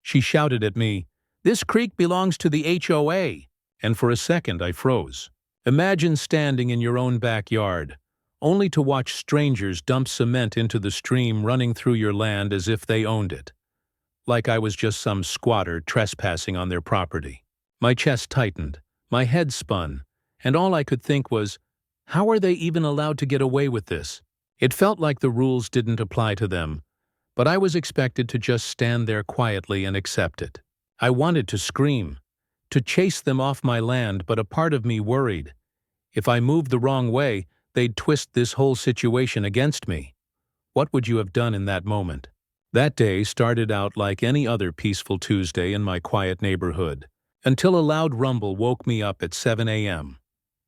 She shouted at me, "This creek belongs to the HOA!" And for a second I froze. Imagine standing in your own backyard, only to watch strangers dump cement into the stream running through your land as if they owned it. Like I was just some squatter trespassing on their property. My chest tightened, my head spun, and all I could think was, how are they even allowed to get away with this? It felt like the rules didn't apply to them, but I was expected to just stand there quietly and accept it. I wanted to scream, to chase them off my land, but a part of me worried. If I moved the wrong way, they'd twist this whole situation against me. What would you have done in that moment? That day started out like any other peaceful Tuesday in my quiet neighborhood, until a loud rumble woke me up at 7 a.m.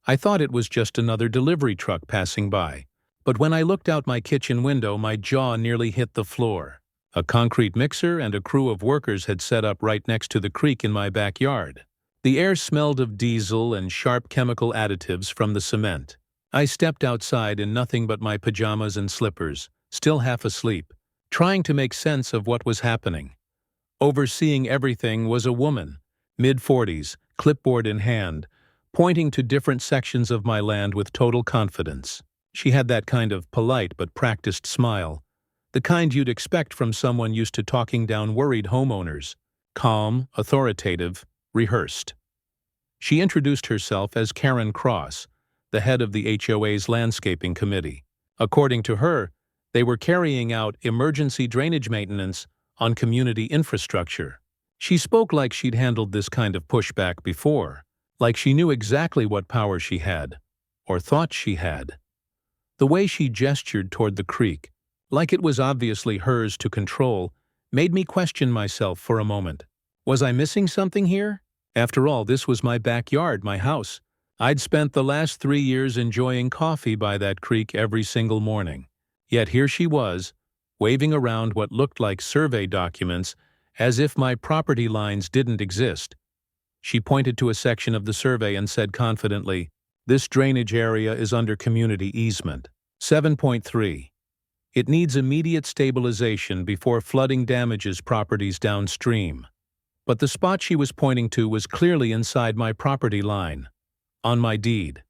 I thought it was just another delivery truck passing by, but when I looked out my kitchen window, my jaw nearly hit the floor. A concrete mixer and a crew of workers had set up right next to the creek in my backyard. The air smelled of diesel and sharp chemical additives from the cement. I stepped outside in nothing but my pajamas and slippers, still half asleep, trying to make sense of what was happening. Overseeing everything was a woman, mid-40s, clipboard in hand, pointing to different sections of my land with total confidence. She had that kind of polite but practiced smile, the kind you'd expect from someone used to talking down worried homeowners. Calm, authoritative, rehearsed. She introduced herself as Karen Cross, the head of the HOA's landscaping committee. According to her, they were carrying out emergency drainage maintenance on community infrastructure. She spoke like she'd handled this kind of pushback before, like she knew exactly what power she had, or thought she had. The way she gestured toward the creek, like it was obviously hers to control, made me question myself for a moment. Was I missing something here? After all, this was my backyard, my house. I'd spent the last 3 years enjoying coffee by that creek every single morning. Yet here she was, waving around what looked like survey documents as if my property lines didn't exist. She pointed to a section of the survey and said confidently, "This drainage area is under community easement. 7.3. It needs immediate stabilization before flooding damages properties downstream." But the spot she was pointing to was clearly inside my property line, on my deed.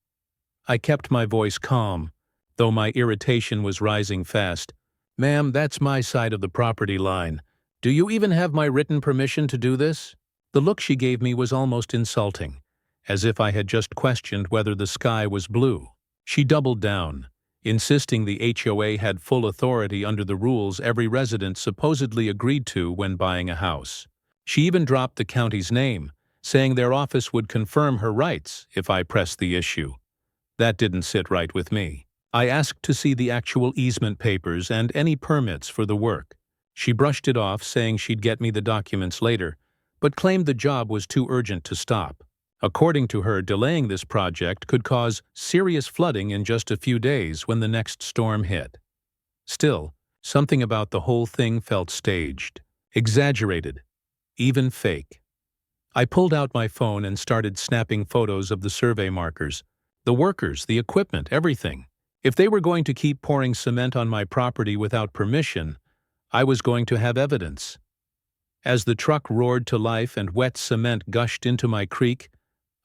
I kept my voice calm, though my irritation was rising fast. "Ma'am, that's my side of the property line. Do you even have my written permission to do this?" The look she gave me was almost insulting, as if I had just questioned whether the sky was blue. She doubled down, insisting the HOA had full authority under the rules every resident supposedly agreed to when buying a house. She even dropped the county's name, saying their office would confirm her rights if I pressed the issue. That didn't sit right with me. I asked to see the actual easement papers and any permits for the work. She brushed it off, saying she'd get me the documents later, but claimed the job was too urgent to stop. According to her, delaying this project could cause serious flooding in just a few days when the next storm hit. Still, something about the whole thing felt staged, exaggerated, even fake. I pulled out my phone and started snapping photos of the survey markers, the workers, the equipment, everything. If they were going to keep pouring cement on my property without permission, I was going to have evidence. As the truck roared to life and wet cement gushed into my creek,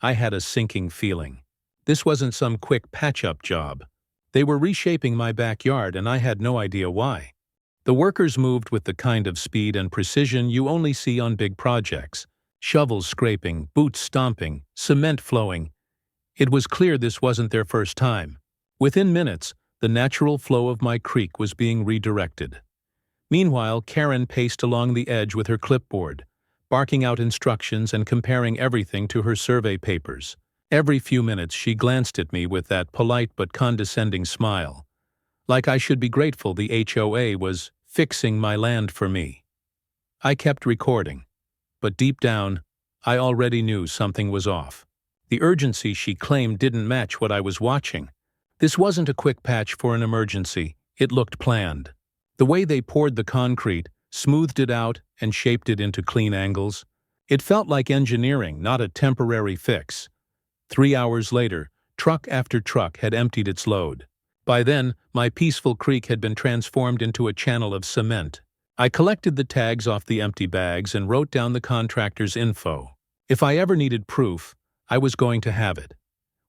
I had a sinking feeling. This wasn't some quick patch-up job. They were reshaping my backyard, and I had no idea why. The workers moved with the kind of speed and precision you only see on big projects. Shovels scraping, boots stomping, cement flowing. It was clear this wasn't their first time. Within minutes, the natural flow of my creek was being redirected. Meanwhile, Karen paced along the edge with her clipboard, barking out instructions and comparing everything to her survey papers. Every few minutes she glanced at me with that polite but condescending smile, like I should be grateful the HOA was fixing my land for me. I kept recording, but deep down, I already knew something was off. The urgency she claimed didn't match what I was watching. This wasn't a quick patch for an emergency, it looked planned. The way they poured the concrete, smoothed it out, and shaped it into clean angles, it felt like engineering, not a temporary fix. 3 hours later, truck after truck had emptied its load. By then, my peaceful creek had been transformed into a channel of cement. I collected the tags off the empty bags and wrote down the contractor's info. If I ever needed proof, I was going to have it.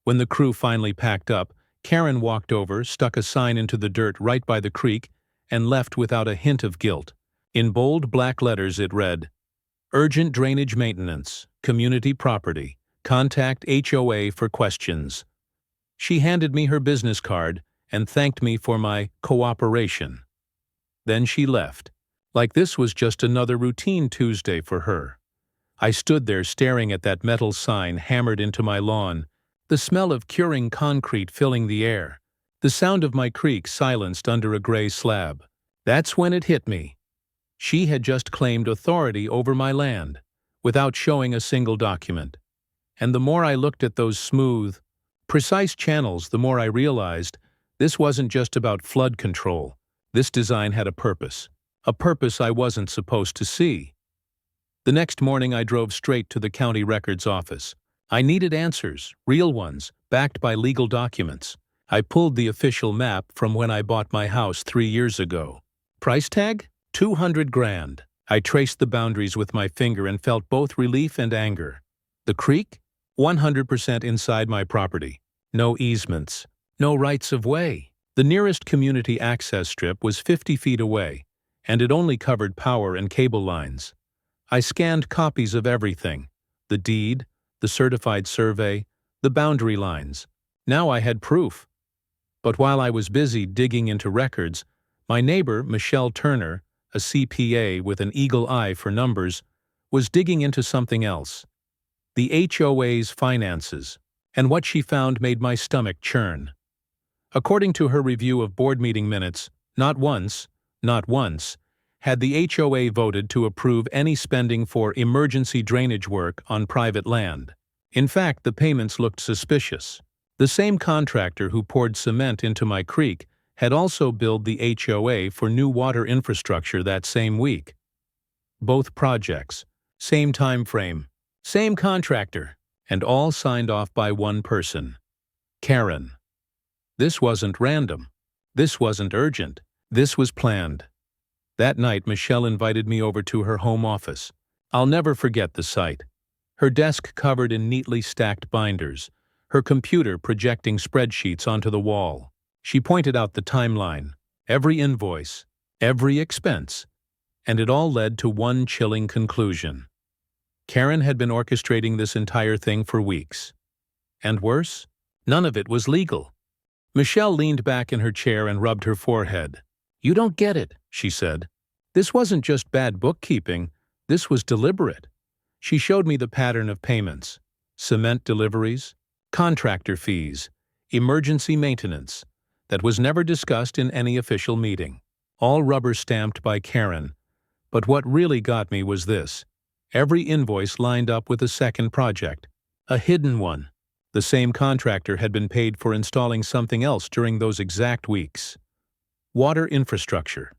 When the crew finally packed up, Karen walked over, stuck a sign into the dirt right by the creek, and left without a hint of guilt. In bold black letters it read, "Urgent drainage maintenance, community property. Contact HOA for questions." She handed me her business card and thanked me for my cooperation. Then she left, like this was just another routine Tuesday for her. I stood there staring at that metal sign hammered into my lawn, the smell of curing concrete filling the air, the sound of my creek silenced under a gray slab. That's when it hit me. She had just claimed authority over my land, without showing a single document. And the more I looked at those smooth, precise channels, the more I realized this wasn't just about flood control. This design had a purpose I wasn't supposed to see. The next morning I drove straight to the county records office. I needed answers, real ones, backed by legal documents. I pulled the official map from when I bought my house 3 years ago. Price tag? $200,000. I traced the boundaries with my finger and felt both relief and anger. The creek? 100% inside my property. No easements. No rights of way. The nearest community access strip was 50 feet away, and it only covered power and cable lines. I scanned copies of everything. The deed, the certified survey, the boundary lines. Now I had proof. But while I was busy digging into records, my neighbor, Michelle Turner, a CPA with an eagle eye for numbers, was digging into something else. The HOA's finances, and what she found made my stomach churn. According to her review of board meeting minutes, not once, had the HOA voted to approve any spending for emergency drainage work on private land. In fact, the payments looked suspicious. The same contractor who poured cement into my creek had also billed the HOA for new water infrastructure that same week. Both projects, same time frame, same contractor, and all signed off by one person, Karen. This wasn't random. This wasn't urgent. This was planned. That night, Michelle invited me over to her home office. I'll never forget the sight. Her desk covered in neatly stacked binders, her computer projecting spreadsheets onto the wall. She pointed out the timeline, every invoice, every expense, and it all led to one chilling conclusion. Karen had been orchestrating this entire thing for weeks. And worse, none of it was legal. Michelle leaned back in her chair and rubbed her forehead. "You don't get it," she said. "This wasn't just bad bookkeeping, this was deliberate." She showed me the pattern of payments: cement deliveries, contractor fees, emergency maintenance, that was never discussed in any official meeting. All rubber-stamped by Karen. But what really got me was this. Every invoice lined up with a second project. A hidden one. The same contractor had been paid for installing something else during those exact weeks. Water infrastructure.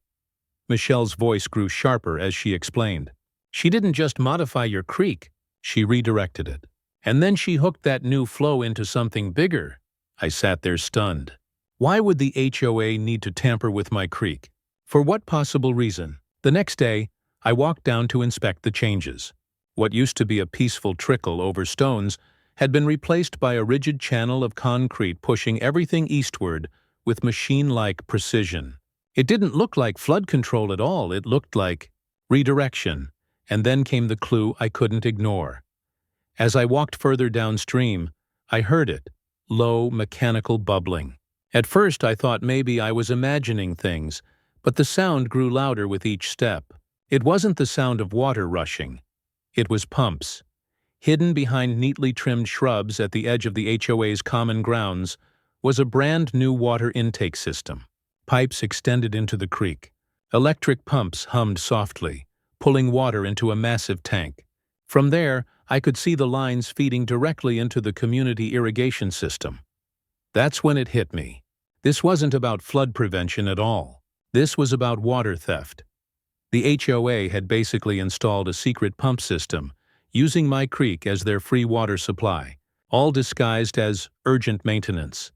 Michelle's voice grew sharper as she explained. "She didn't just modify your creek, she redirected it. And then she hooked that new flow into something bigger." I sat there stunned. Why would the HOA need to tamper with my creek? For what possible reason? The next day, I walked down to inspect the changes. What used to be a peaceful trickle over stones had been replaced by a rigid channel of concrete pushing everything eastward with machine-like precision. It didn't look like flood control at all, it looked like redirection. And then came the clue I couldn't ignore. As I walked further downstream, I heard it, low, mechanical bubbling. At first I thought maybe I was imagining things, but the sound grew louder with each step. It wasn't the sound of water rushing. It was pumps. Hidden behind neatly trimmed shrubs at the edge of the HOA's common grounds was a brand new water intake system. Pipes extended into the creek. Electric pumps hummed softly, pulling water into a massive tank. From there, I could see the lines feeding directly into the community irrigation system. That's when it hit me. This wasn't about flood prevention at all. This was about water theft. The HOA had basically installed a secret pump system, using my creek as their free water supply, all disguised as urgent maintenance.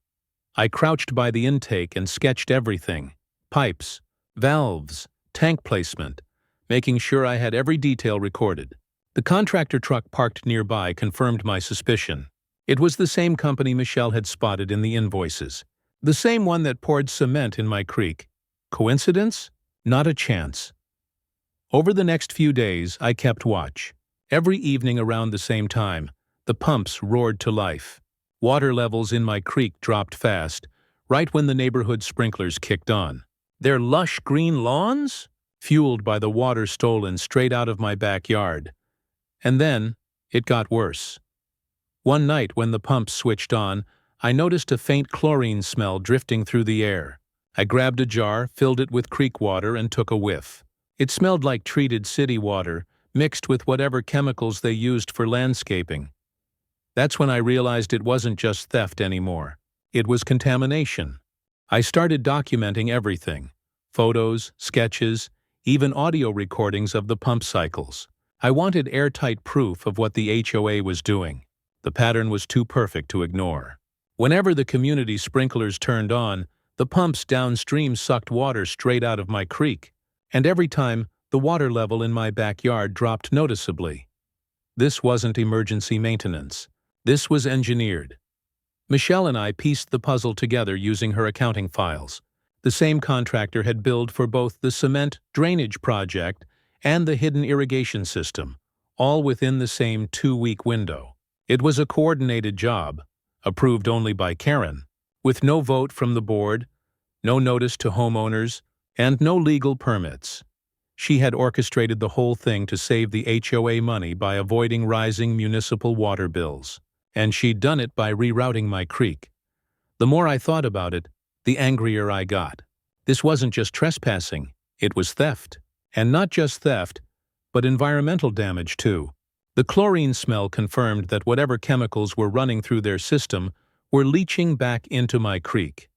I crouched by the intake and sketched everything: pipes, valves, tank placement, making sure I had every detail recorded. The contractor truck parked nearby confirmed my suspicion. It was the same company Michelle had spotted in the invoices. The same one that poured cement in my creek. Coincidence? Not a chance. Over the next few days, I kept watch. Every evening around the same time, the pumps roared to life. Water levels in my creek dropped fast, right when the neighborhood sprinklers kicked on. Their lush green lawns? Fueled by the water stolen straight out of my backyard. And then, it got worse. One night when the pumps switched on, I noticed a faint chlorine smell drifting through the air. I grabbed a jar, filled it with creek water, and took a whiff. It smelled like treated city water, mixed with whatever chemicals they used for landscaping. That's when I realized it wasn't just theft anymore. It was contamination. I started documenting everything. Photos, sketches, even audio recordings of the pump cycles. I wanted airtight proof of what the HOA was doing. The pattern was too perfect to ignore. Whenever the community sprinklers turned on, the pumps downstream sucked water straight out of my creek. And every time, the water level in my backyard dropped noticeably. This wasn't emergency maintenance. This was engineered. Michelle and I pieced the puzzle together using her accounting files. The same contractor had billed for both the cement drainage project and the hidden irrigation system, all within the same 2-week window. It was a coordinated job, approved only by Karen, with no vote from the board, no notice to homeowners, and no legal permits. She had orchestrated the whole thing to save the HOA money by avoiding rising municipal water bills. And she'd done it by rerouting my creek. The more I thought about it, the angrier I got. This wasn't just trespassing, it was theft. And not just theft, but environmental damage too. The chlorine smell confirmed that whatever chemicals were running through their system were leaching back into my creek.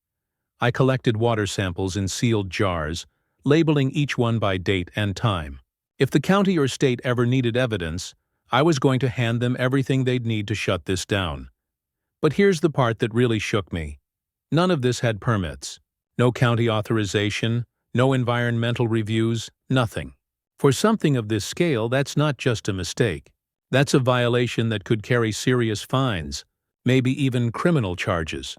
I collected water samples in sealed jars, labeling each one by date and time. If the county or state ever needed evidence, I was going to hand them everything they'd need to shut this down. But here's the part that really shook me. None of this had permits. No county authorization, no environmental reviews, nothing. For something of this scale, that's not just a mistake. That's a violation that could carry serious fines, maybe even criminal charges.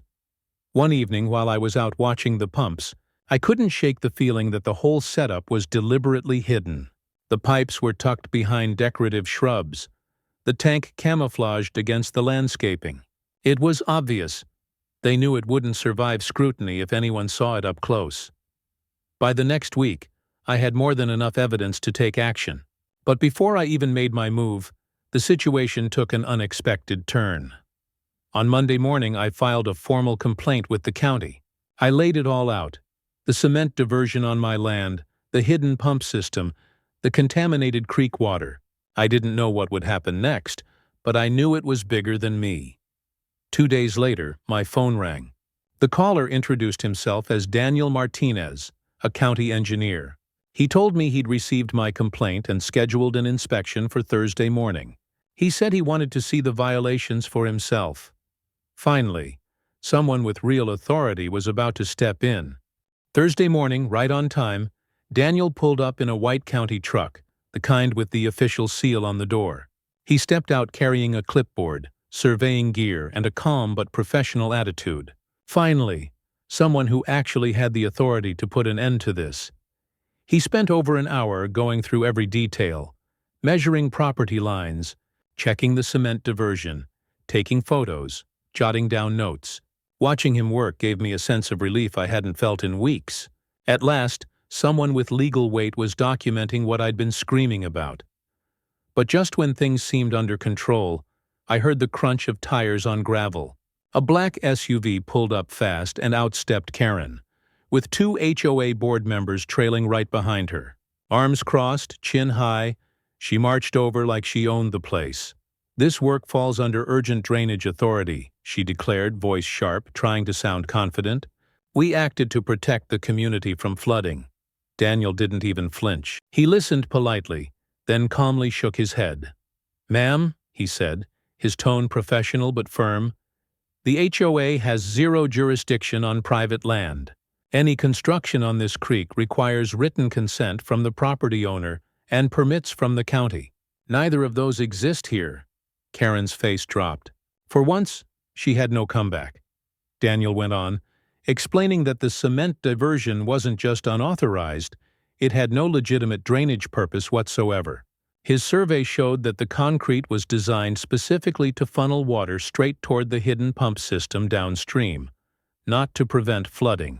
One evening while I was out watching the pumps, I couldn't shake the feeling that the whole setup was deliberately hidden. The pipes were tucked behind decorative shrubs, the tank camouflaged against the landscaping. It was obvious. They knew it wouldn't survive scrutiny if anyone saw it up close. By the next week, I had more than enough evidence to take action. But before I even made my move, the situation took an unexpected turn. On Monday morning, I filed a formal complaint with the county. I laid it all out. The cement diversion on my land, the hidden pump system, the contaminated creek water. I didn't know what would happen next, but I knew it was bigger than me. 2 days later, my phone rang. The caller introduced himself as Daniel Martinez, a county engineer. He told me he'd received my complaint and scheduled an inspection for Thursday morning. He said he wanted to see the violations for himself. Finally, someone with real authority was about to step in. Thursday morning, right on time, Daniel pulled up in a white county truck, the kind with the official seal on the door. He stepped out carrying a clipboard, surveying gear, and a calm but professional attitude. Finally, someone who actually had the authority to put an end to this. He spent over an hour going through every detail, measuring property lines, checking the cement diversion, taking photos, jotting down notes. Watching him work gave me a sense of relief I hadn't felt in weeks. At last, someone with legal weight was documenting what I'd been screaming about. But just when things seemed under control, I heard the crunch of tires on gravel. A black SUV pulled up fast and out stepped Karen, with 2 HOA board members trailing right behind her. Arms crossed, chin high, she marched over like she owned the place. "This work falls under urgent drainage authority," she declared, voice sharp, trying to sound confident. "We acted to protect the community from flooding." Daniel didn't even flinch. He listened politely, then calmly shook his head. "Ma'am," he said, his tone professional but firm, "the HOA has zero jurisdiction on private land. Any construction on this creek requires written consent from the property owner and permits from the county. Neither of those exist here. Karen's face dropped. For once, she had no comeback. Daniel went on, explaining that the cement diversion wasn't just unauthorized, it had no legitimate drainage purpose whatsoever. His survey showed that the concrete was designed specifically to funnel water straight toward the hidden pump system downstream, not to prevent flooding.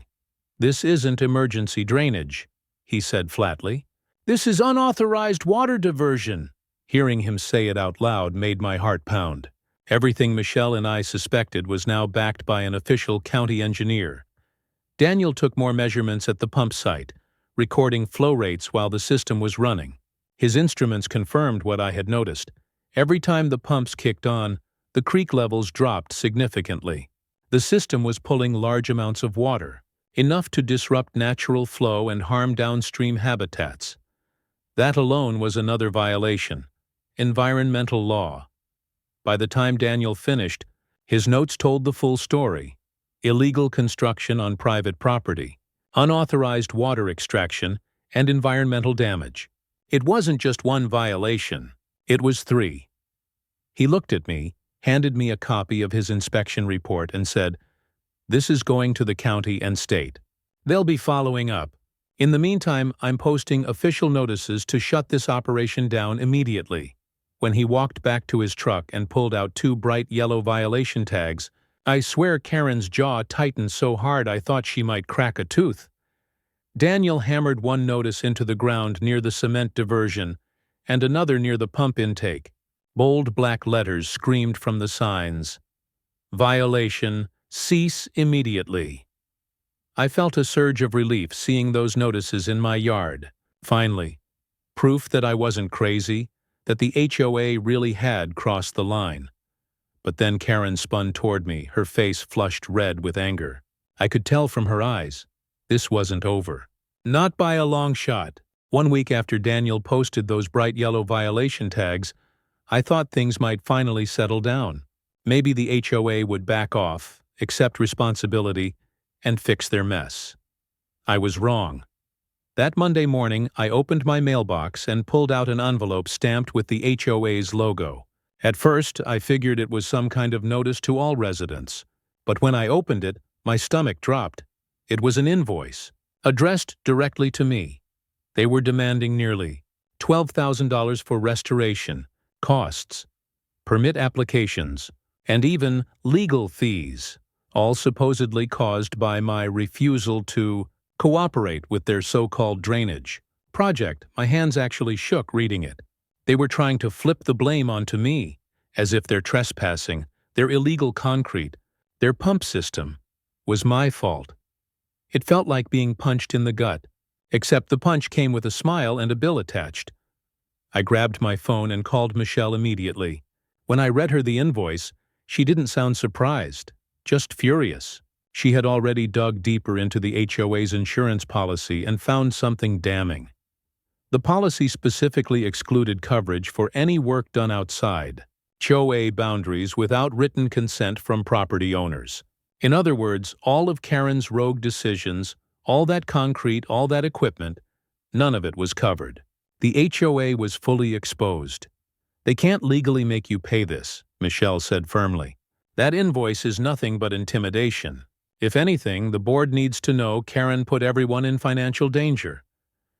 "This isn't emergency drainage," he said flatly. "This is unauthorized water diversion." Hearing him say it out loud made my heart pound. Everything Michelle and I suspected was now backed by an official county engineer. Daniel took more measurements at the pump site, recording flow rates while the system was running. His instruments confirmed what I had noticed. Every time the pumps kicked on, the creek levels dropped significantly. The system was pulling large amounts of water, enough to disrupt natural flow and harm downstream habitats. That alone was another violation: environmental law. By the time Daniel finished, his notes told the full story: illegal construction on private property, unauthorized water extraction, and environmental damage. It wasn't just one violation, it was 3. He looked at me, handed me a copy of his inspection report, and said, "This is going to the county and state. They'll be following up. In the meantime, I'm posting official notices to shut this operation down immediately." When he walked back to his truck and pulled out 2 bright yellow violation tags, I swear Karen's jaw tightened so hard I thought she might crack a tooth. Daniel hammered one notice into the ground near the cement diversion and another near the pump intake. Bold black letters screamed from the signs: "Violation, cease immediately." I felt a surge of relief seeing those notices in my yard. Finally, proof that I wasn't crazy, that the HOA really had crossed the line. But then Karen spun toward me, her face flushed red with anger. I could tell from her eyes. This wasn't over. Not by a long shot. 1 week after Daniel posted those bright yellow violation tags, I thought things might finally settle down. Maybe the HOA would back off, accept responsibility, and fix their mess. I was wrong. That Monday morning, I opened my mailbox and pulled out an envelope stamped with the HOA's logo. At first, I figured it was some kind of notice to all residents, but when I opened it, my stomach dropped. It was an invoice, addressed directly to me. They were demanding nearly $12,000 for restoration, costs, permit applications, and even legal fees, all supposedly caused by my refusal to cooperate with their so-called drainage project. My hands actually shook reading it. They were trying to flip the blame onto me, as if their trespassing, their illegal concrete, their pump system was my fault. It felt like being punched in the gut, except the punch came with a smile and a bill attached. I grabbed my phone and called Michelle immediately. When I read her the invoice, she didn't sound surprised, just furious. She had already dug deeper into the HOA's insurance policy and found something damning. The policy specifically excluded coverage for any work done outside HOA boundaries without written consent from property owners. In other words, all of Karen's rogue decisions, all that concrete, all that equipment, none of it was covered. The HOA was fully exposed. "They can't legally make you pay this," Michelle said firmly. "That invoice is nothing but intimidation. If anything, the board needs to know Karen put everyone in financial danger."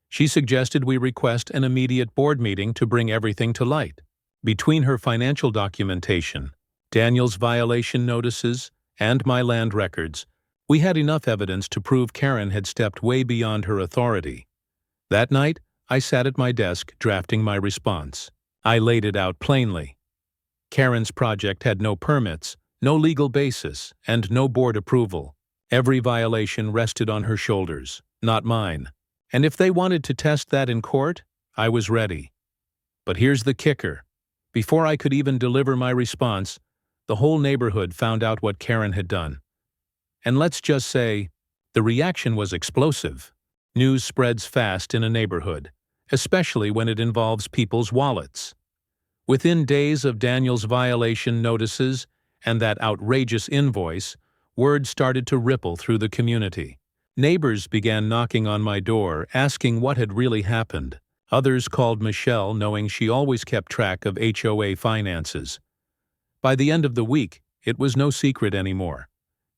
She suggested we request an immediate board meeting to bring everything to light. Between her financial documentation, Daniel's violation notices, and my land records, we had enough evidence to prove Karen had stepped way beyond her authority. That night, I sat at my desk drafting my response. I laid it out plainly. Karen's project had no permits, no legal basis, and no board approval. Every violation rested on her shoulders, not mine. And if they wanted to test that in court, I was ready. But here's the kicker. Before I could even deliver my response, the whole neighborhood found out what Karen had done. And let's just say, the reaction was explosive. News spreads fast in a neighborhood, especially when it involves people's wallets. Within days of Daniel's violation notices and that outrageous invoice, word started to ripple through the community. Neighbors began knocking on my door, asking what had really happened. Others called Michelle, knowing she always kept track of HOA finances. By the end of the week, it was no secret anymore.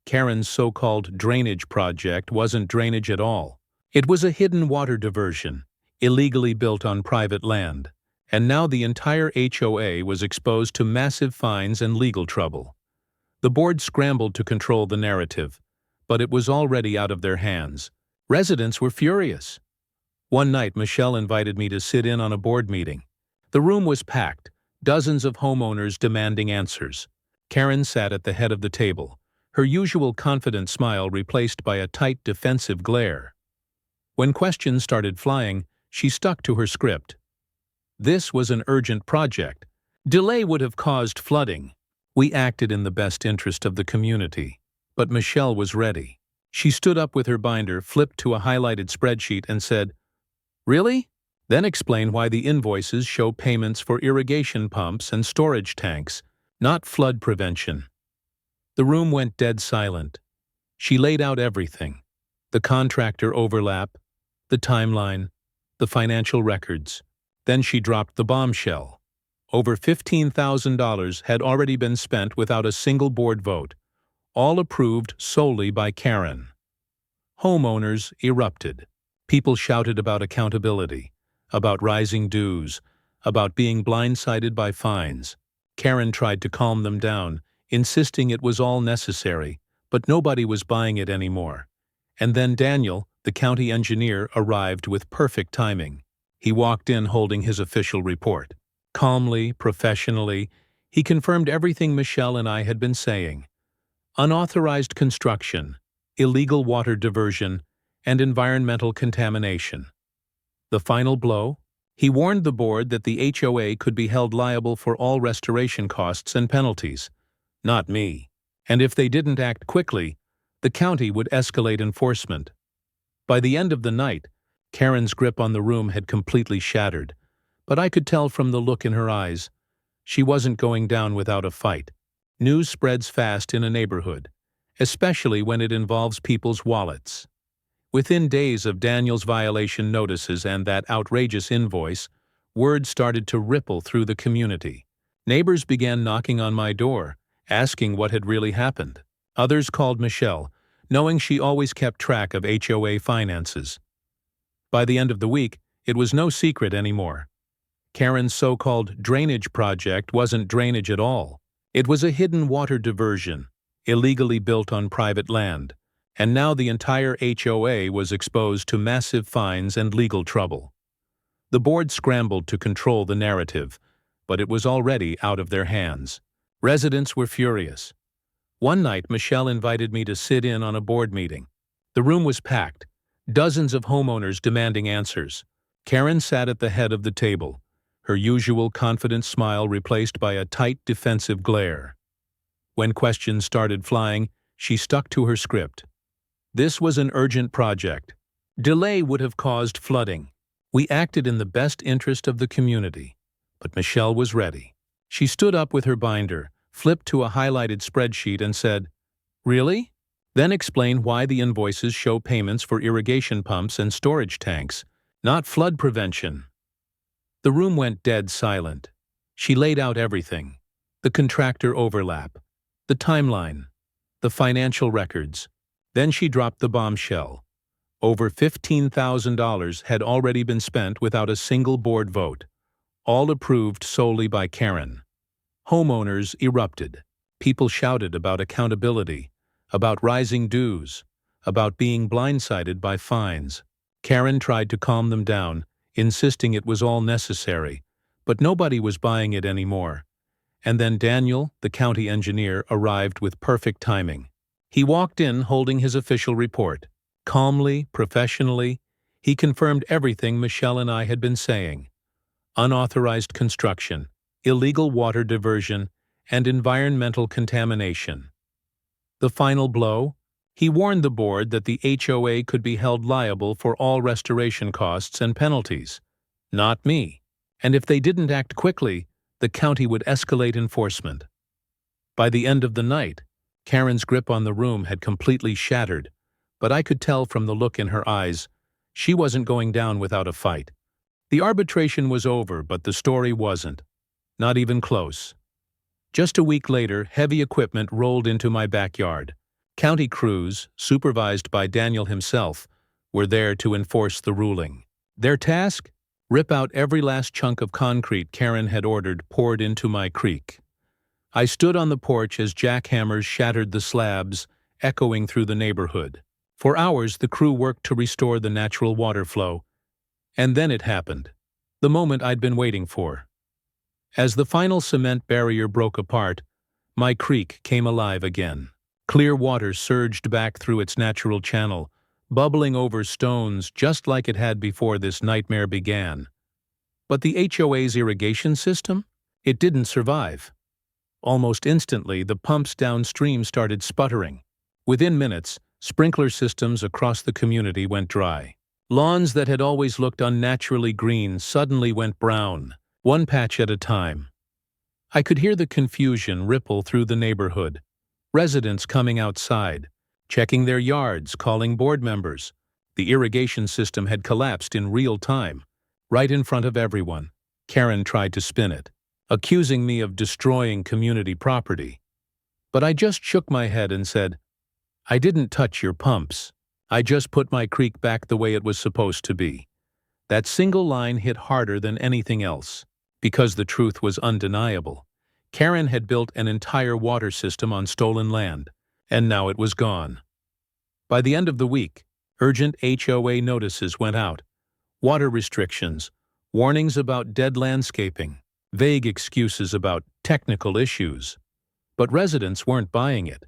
Karen's so-called drainage project wasn't drainage at all. It was a hidden water diversion, illegally built on private land, and now the entire HOA was exposed to massive fines and legal trouble. The board scrambled to control the narrative, but it was already out of their hands. Residents were furious. One night, Michelle invited me to sit in on a board meeting. The room was packed, dozens of homeowners demanding answers. Karen sat at the head of the table, her usual confident smile replaced by a tight defensive glare. When questions started flying, she stuck to her script. This was an urgent project. Delay would have caused flooding. We acted in the best interest of the community. But Michelle was ready. She stood up with her binder, flipped to a highlighted spreadsheet and said, "Really?" Then explained why the invoices show payments for irrigation pumps and storage tanks, not flood prevention. The room went dead silent. She laid out everything: the contractor overlap, the timeline, the financial records. Then she dropped the bombshell. Over $15,000 had already been spent without a single board vote, all approved solely by Karen. Homeowners erupted. People shouted about accountability, about rising dues, about being blindsided by fines. Karen tried to calm them down, insisting it was all necessary, but nobody was buying it anymore. And then Daniel, the county engineer, arrived with perfect timing. He walked in holding his official report. Calmly, professionally, he confirmed everything Michelle and I had been saying: unauthorized construction, illegal water diversion, and environmental contamination. The final blow? He warned the board that the HOA could be held liable for all restoration costs and penalties. Not me. And if they didn't act quickly, the county would escalate enforcement. By the end of the night, Karen's grip on the room had completely shattered, but I could tell from the look in her eyes she wasn't going down without a fight. News spreads fast in a neighborhood, especially when it involves people's wallets. Within days of Daniel's violation notices and that outrageous invoice, word started to ripple through the community. Neighbors began knocking on my door, asking what had really happened. Others called Michelle, knowing she always kept track of HOA finances. By the end of the week, it was no secret anymore. Karen's so-called drainage project wasn't drainage at all. It was a hidden water diversion, illegally built on private land, and now the entire HOA was exposed to massive fines and legal trouble. The board scrambled to control the narrative, but it was already out of their hands. Residents were furious. One night, Michelle invited me to sit in on a board meeting. The room was packed, dozens of homeowners demanding answers. Karen sat at the head of the table, her usual confident smile replaced by a tight defensive glare. When questions started flying, she stuck to her script. This was an urgent project. Delay would have caused flooding. We acted in the best interest of the community. But Michelle was ready. She stood up with her binder, flipped to a highlighted spreadsheet and said, "Really?" Then explained why the invoices show payments for irrigation pumps and storage tanks, not flood prevention. The room went dead silent. She laid out everything: the contractor overlap, the timeline, the financial records. Then she dropped the bombshell. Over $15,000 had already been spent without a single board vote, all approved solely by Karen. Homeowners erupted. People shouted about accountability, about rising dues, about being blindsided by fines. Karen tried to calm them down, insisting it was all necessary, but nobody was buying it anymore. And then Daniel, the county engineer, arrived with perfect timing. He walked in holding his official report. Calmly, professionally, he confirmed everything Michelle and I had been saying: unauthorized construction, illegal water diversion, and environmental contamination. The final blow? He warned the board that the HOA could be held liable for all restoration costs and penalties. Not me. And if they didn't act quickly, the county would escalate enforcement. By the end of the night, Karen's grip on the room had completely shattered, but I could tell from the look in her eyes she wasn't going down without a fight. The arbitration was over, but the story wasn't. Not even close. Just a week later, heavy equipment rolled into my backyard. County crews, supervised by Daniel himself, were there to enforce the ruling. Their task? Rip out every last chunk of concrete Karen had ordered poured into my creek. I stood on the porch as jackhammers shattered the slabs, echoing through the neighborhood. For hours, the crew worked to restore the natural water flow. And then it happened. The moment I'd been waiting for. As the final cement barrier broke apart, my creek came alive again. Clear water surged back through its natural channel, bubbling over stones just like it had before this nightmare began. But the HOA's irrigation system? It didn't survive. Almost instantly, the pumps downstream started sputtering. Within minutes, sprinkler systems across the community went dry. Lawns that had always looked unnaturally green suddenly went brown, one patch at a time. I could hear the confusion ripple through the neighborhood. Residents coming outside, checking their yards, calling board members. The irrigation system had collapsed in real time, right in front of everyone. Karen tried to spin it, accusing me of destroying community property. But I just shook my head and said, "I didn't touch your pumps. I just put my creek back the way it was supposed to be." That single line hit harder than anything else, because the truth was undeniable. Karen had built an entire water system on stolen land, and now it was gone. By the end of the week, urgent HOA notices went out. Water restrictions, warnings about dead landscaping, vague excuses about technical issues. But residents weren't buying it.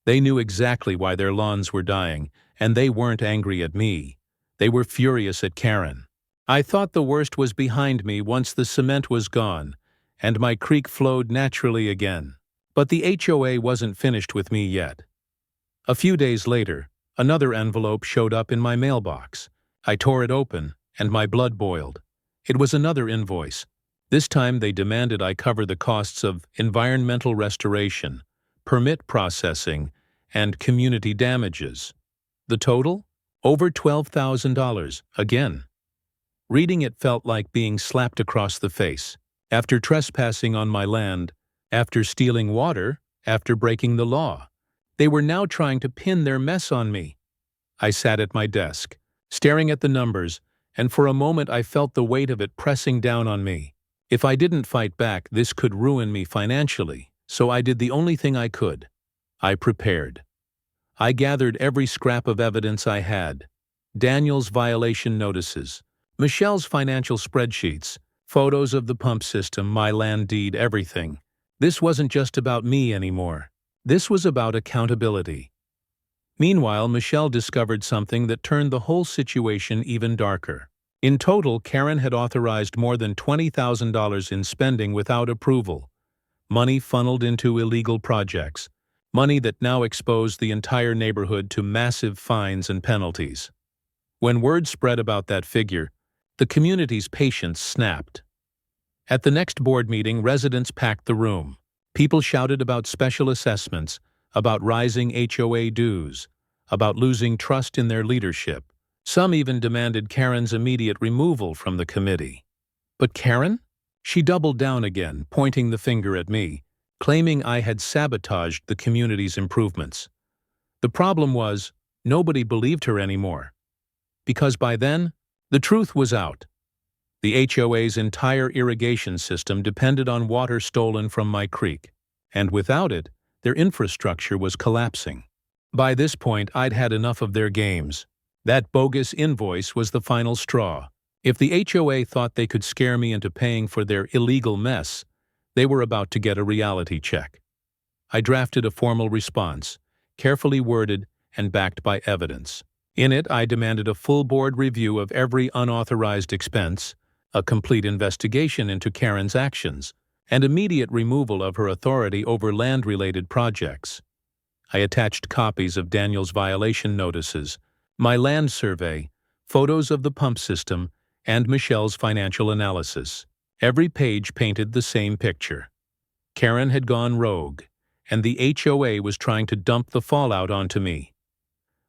They knew exactly why their lawns were dying, and they weren't angry at me. They were furious at Karen. I thought the worst was behind me once the cement was gone, and my creek flowed naturally again. But the HOA wasn't finished with me yet. A few days later, another envelope showed up in my mailbox. I tore it open, and my blood boiled. It was another invoice. This time they demanded I cover the costs of environmental restoration, permit processing, and community damages. The total? Over $12,000, again. Reading it felt like being slapped across the face. After trespassing on my land, after stealing water, after breaking the law, they were now trying to pin their mess on me. I sat at my desk, staring at the numbers, and for a moment I felt the weight of it pressing down on me. If I didn't fight back, this could ruin me financially, so I did the only thing I could. I prepared. I gathered every scrap of evidence I had. Daniel's violation notices, Michelle's financial spreadsheets, photos of the pump system, my land deed, everything. This wasn't just about me anymore. This was about accountability. Meanwhile, Michelle discovered something that turned the whole situation even darker. In total, Karen had authorized more than $20,000 in spending without approval. Money funneled into illegal projects. Money that now exposed the entire neighborhood to massive fines and penalties. When word spread about that figure, the community's patience snapped. At the next board meeting, residents packed the room. People shouted about special assessments, about rising HOA dues, about losing trust in their leadership. Some even demanded Karen's immediate removal from the committee. But Karen? She doubled down again, pointing the finger at me, claiming I had sabotaged the community's improvements. The problem was, nobody believed her anymore. Because by then, the truth was out. The HOA's entire irrigation system depended on water stolen from my creek, and without it, their infrastructure was collapsing. By this point, I'd had enough of their games. That bogus invoice was the final straw. If the HOA thought they could scare me into paying for their illegal mess, they were about to get a reality check. I drafted a formal response, carefully worded and backed by evidence. In it, I demanded a full board review of every unauthorized expense, a complete investigation into Karen's actions, and immediate removal of her authority over land-related projects. I attached copies of Daniel's violation notices, my land survey, photos of the pump system, and Michelle's financial analysis. Every page painted the same picture. Karen had gone rogue, and the HOA was trying to dump the fallout onto me.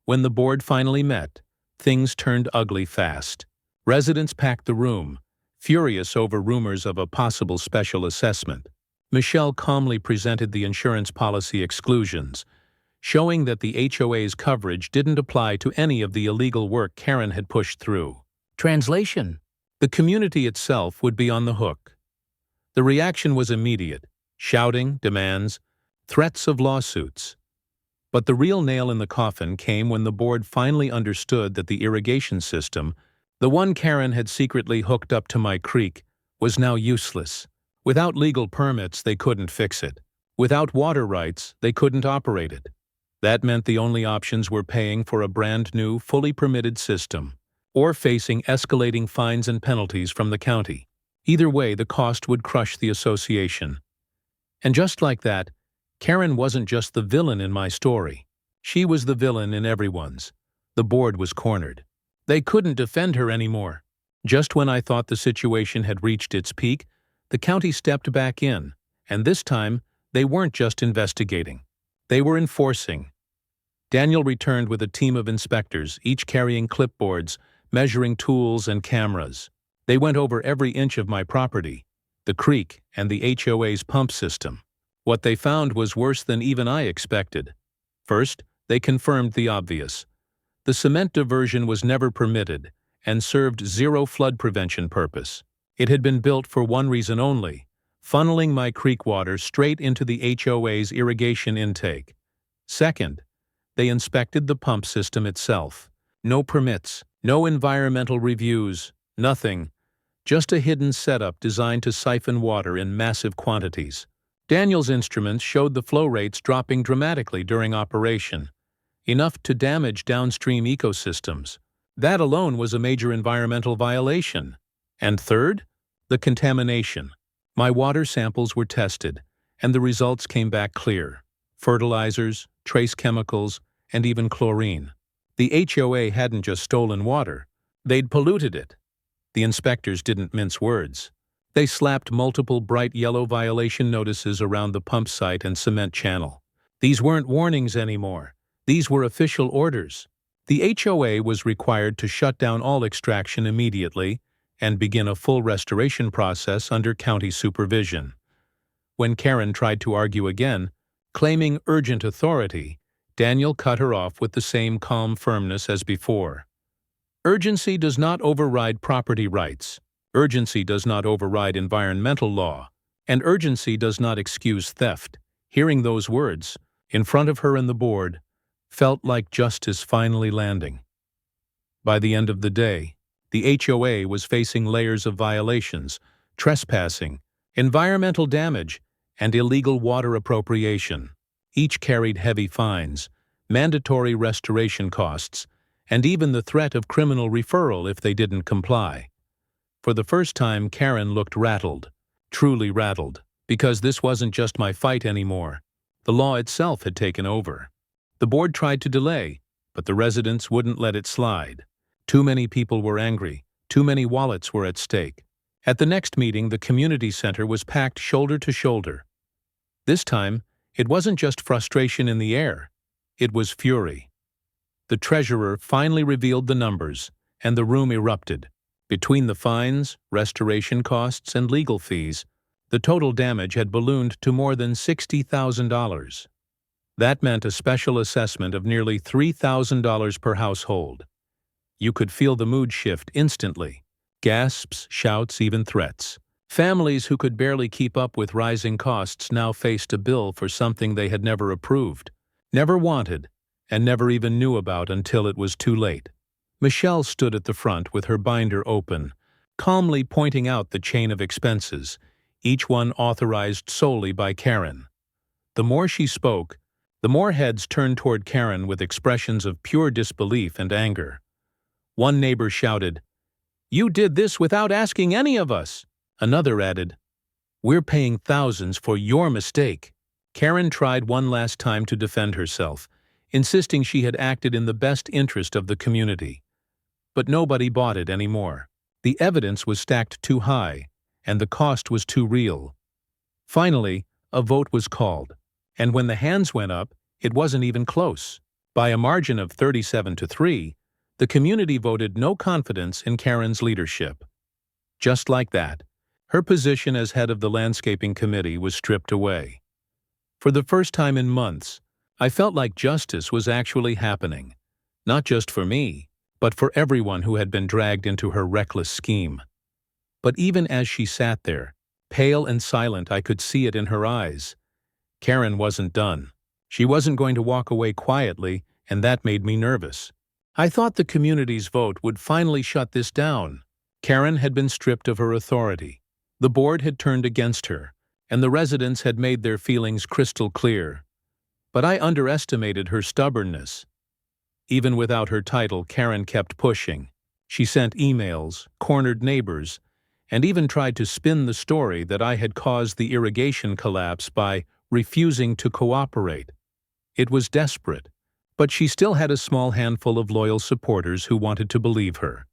When the board finally met, things turned ugly fast. Residents packed the room, furious over rumors of a possible special assessment. Michelle calmly presented the insurance policy exclusions, showing that the HOA's coverage didn't apply to any of the illegal work Karen had pushed through. Translation: the community itself would be on the hook. The reaction was immediate: shouting, demands, threats of lawsuits. But the real nail in the coffin came when the board finally understood that the irrigation system, the one Karen had secretly hooked up to my creek, was now useless. Without legal permits, they couldn't fix it. Without water rights, they couldn't operate it. That meant the only options were paying for a brand new, fully permitted system, or facing escalating fines and penalties from the county. Either way, the cost would crush the association. And just like that, Karen wasn't just the villain in my story. She was the villain in everyone's. The board was cornered. They couldn't defend her anymore. Just when I thought the situation had reached its peak, the county stepped back in, and this time, they weren't just investigating. They were enforcing. Daniel returned with a team of inspectors, each carrying clipboards, measuring tools and cameras. They went over every inch of my property, the creek and the HOA's pump system. What they found was worse than even I expected. First, they confirmed the obvious. The cement diversion was never permitted and served zero flood prevention purpose. It had been built for one reason only: funneling my creek water straight into the HOA's irrigation intake. Second, they inspected the pump system itself. No permits, no environmental reviews, nothing. Just a hidden setup designed to siphon water in massive quantities. Daniel's instruments showed the flow rates dropping dramatically during operation, enough to damage downstream ecosystems. That alone was a major environmental violation. And third, the contamination. My water samples were tested, and the results came back clear: fertilizers, trace chemicals, and even chlorine. The HOA hadn't just stolen water, they'd polluted it. The inspectors didn't mince words. They slapped multiple bright yellow violation notices around the pump site and cement channel. These weren't warnings anymore. These were official orders. The HOA was required to shut down all extraction immediately and begin a full restoration process under county supervision. When Karen tried to argue again, claiming urgent authority, Daniel cut her off with the same calm firmness as before. Urgency does not override property rights. Urgency does not override environmental law, and urgency does not excuse theft. Hearing those words, in front of her and the board, felt like justice finally landing. By the end of the day, the HOA was facing layers of violations: trespassing, environmental damage, and illegal water appropriation. Each carried heavy fines, mandatory restoration costs, and even the threat of criminal referral if they didn't comply. For the first time, Karen looked rattled, truly rattled, because this wasn't just my fight anymore. The law itself had taken over. The board tried to delay, but the residents wouldn't let it slide. Too many people were angry. Too many wallets were at stake. At the next meeting, the community center was packed shoulder to shoulder. This time, it wasn't just frustration in the air. It was fury. The treasurer finally revealed the numbers, and the room erupted. Between the fines, restoration costs, and legal fees, the total damage had ballooned to more than $60,000. That meant a special assessment of nearly $3,000 per household. You could feel the mood shift instantly. Gasps, shouts, even threats. Families who could barely keep up with rising costs now faced a bill for something they had never approved, never wanted, and never even knew about until it was too late. Michelle stood at the front with her binder open, calmly pointing out the chain of expenses, each one authorized solely by Karen. The more she spoke, the more heads turned toward Karen with expressions of pure disbelief and anger. One neighbor shouted, "You did this without asking any of us." Another added, "We're paying thousands for your mistake." Karen tried one last time to defend herself, insisting she had acted in the best interest of the community. But nobody bought it anymore. The evidence was stacked too high, and the cost was too real. Finally, a vote was called, and when the hands went up, it wasn't even close. By a margin of 37-3, the community voted no confidence in Karen's leadership. Just like that, her position as head of the landscaping committee was stripped away. For the first time in months, I felt like justice was actually happening, not just for me, but for everyone who had been dragged into her reckless scheme. But even as she sat there, pale and silent, I could see it in her eyes. Karen wasn't done. She wasn't going to walk away quietly, and that made me nervous. I thought the community's vote would finally shut this down. Karen had been stripped of her authority. The board had turned against her, and the residents had made their feelings crystal clear. But I underestimated her stubbornness. Even without her title, Karen kept pushing. She sent emails, cornered neighbors, and even tried to spin the story that I had caused the irrigation collapse by refusing to cooperate. It was desperate, but she still had a small handful of loyal supporters who wanted to believe her.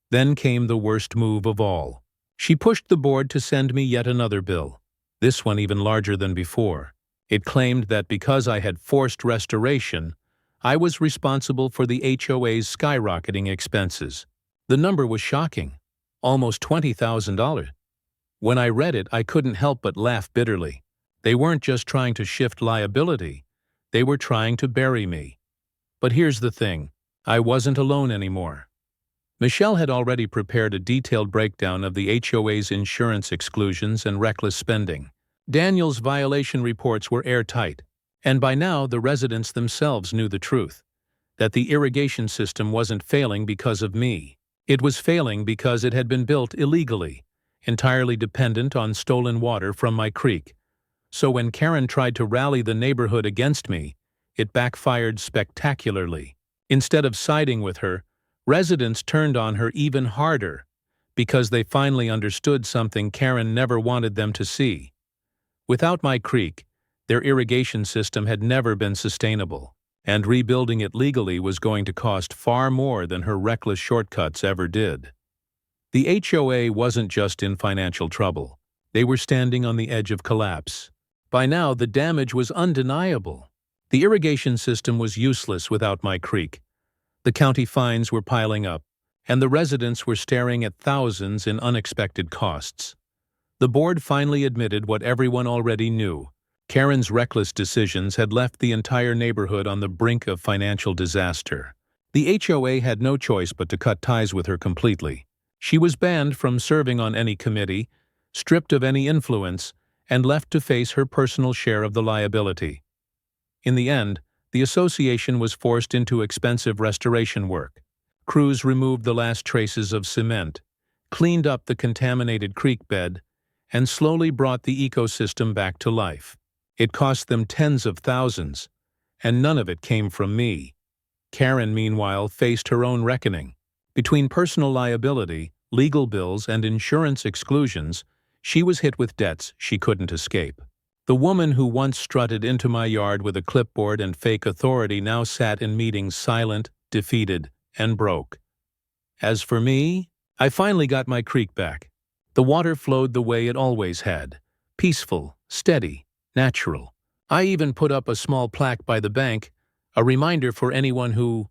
Then came the worst move of all. She pushed the board to send me yet another bill, this one even larger than before. It claimed that because I had forced restoration, I was responsible for the HOA's skyrocketing expenses. The number was shocking, almost $20,000. When I read it, I couldn't help but laugh bitterly. They weren't just trying to shift liability, they were trying to bury me. But here's the thing, I wasn't alone anymore. Michelle had already prepared a detailed breakdown of the HOA's insurance exclusions and reckless spending. Daniel's violation reports were airtight, and by now the residents themselves knew the truth, that the irrigation system wasn't failing because of me. It was failing because it had been built illegally, entirely dependent on stolen water from my creek. So when Karen tried to rally the neighborhood against me, it backfired spectacularly. Instead of siding with her, residents turned on her even harder because they finally understood something Karen never wanted them to see. Without my creek, their irrigation system had never been sustainable, and rebuilding it legally was going to cost far more than her reckless shortcuts ever did. The HOA wasn't just in financial trouble. They were standing on the edge of collapse. By now, the damage was undeniable. The irrigation system was useless without my creek. The county fines were piling up, and the residents were staring at thousands in unexpected costs. The board finally admitted what everyone already knew. Karen's reckless decisions had left the entire neighborhood on the brink of financial disaster. The HOA had no choice but to cut ties with her completely. She was banned from serving on any committee, stripped of any influence, and left to face her personal share of the liability. In the end, the association was forced into expensive restoration work. Crews removed the last traces of cement, cleaned up the contaminated creek bed, and slowly brought the ecosystem back to life. It cost them tens of thousands, and none of it came from me. Karen, meanwhile, faced her own reckoning. Between personal liability, legal bills, and insurance exclusions, she was hit with debts she couldn't escape. The woman who once strutted into my yard with a clipboard and fake authority now sat in meetings silent, defeated, and broke. As for me, I finally got my creek back. The water flowed the way it always had, peaceful, steady, natural. I even put up a small plaque by the bank, a reminder for anyone who